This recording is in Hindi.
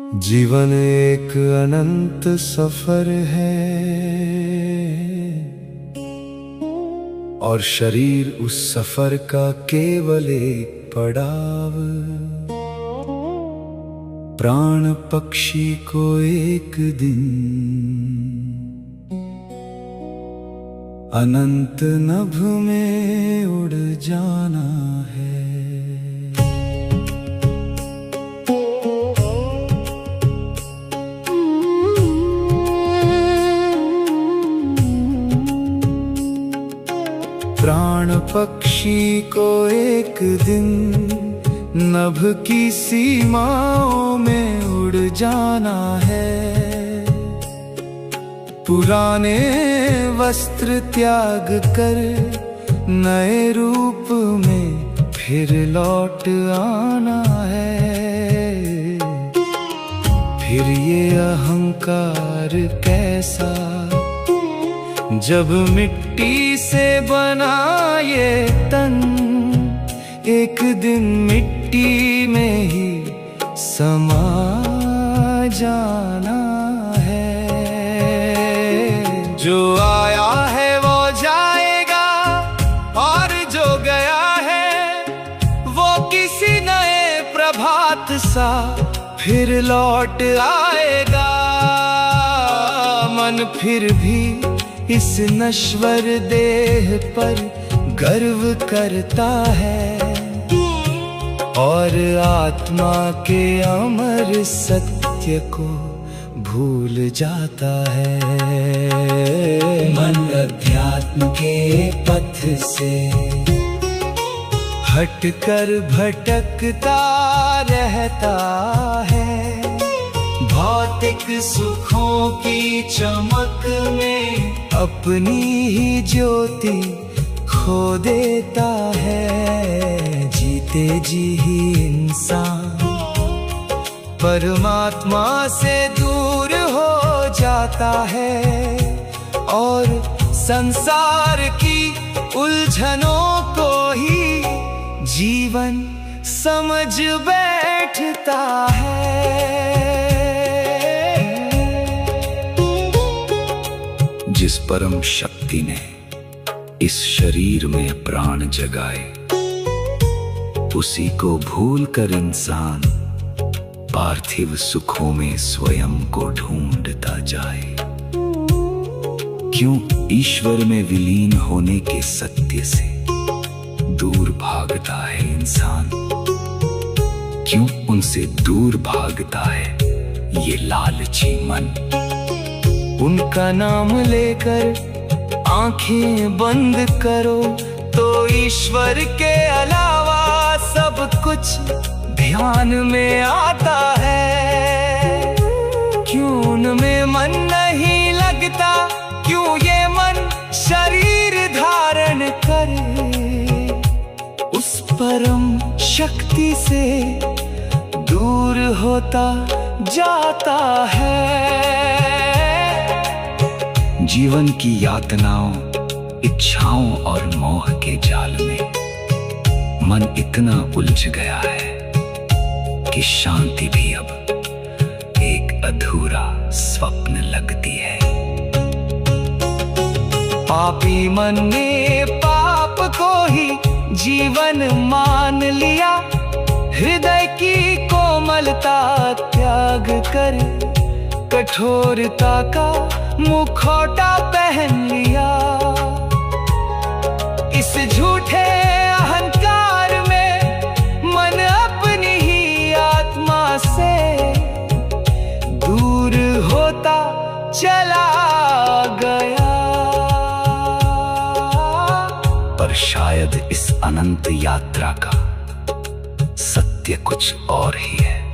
जीवन एक अनंत सफर है और शरीर उस सफर का केवल एक पड़ाव। प्राण पक्षी को एक दिन अनंत नभ में उड़ जाना है। प्राण पक्षी को एक दिन नभ की सीमाओं में उड़ जाना है। पुराने वस्त्र त्याग कर नए रूप में फिर लौट आना है। फिर ये अहंकार कैसा, जब मिट्टी से बना ये तन एक दिन मिट्टी में ही समा जाना है। जो आया है वो जाएगा और जो गया है वो किसी नए प्रभात सा फिर लौट आएगा। मन फिर भी इस नश्वर देह पर गर्व करता है और आत्मा के अमर सत्य को भूल जाता है। मन अध्यात्म के पथ से हटकर भटकता रहता है। भौतिक सुखों की चमक में अपनी ही ज्योति खो देता है। जीते जी ही इंसान परमात्मा से दूर हो जाता है और संसार की उलझनों को ही जीवन समझ बैठता है। जिस परम शक्ति ने इस शरीर में प्राण जगाए, उसी को भूलकर इंसान पार्थिव सुखों में स्वयं को ढूंढता जाए। क्यों ईश्वर में विलीन होने के सत्य से दूर भागता है इंसान? क्यों उनसे दूर भागता है ये लालची मन? उनका नाम लेकर आंखें बंद करो तो ईश्वर के अलावा सब कुछ ध्यान में आता है। क्यों उनमें मन नहीं लगता? क्यों ये मन शरीर धारण करे? उस परम शक्ति से दूर होता जाता है। जीवन की यातनाओं, इच्छाओं और मोह के जाल में मन इतना उलझ गया है कि शांति भी अब एक अधूरा स्वप्न लगती है। पापी मन ने पाप को ही जीवन मान लिया। हृदय की कोमलता त्याग कर कठोरता का मुखौटा पहन लिया। इस झूठे अहंकार में मन अपनी ही आत्मा से दूर होता चला गया। पर शायद इस अनंत यात्रा का सत्य कुछ और ही है।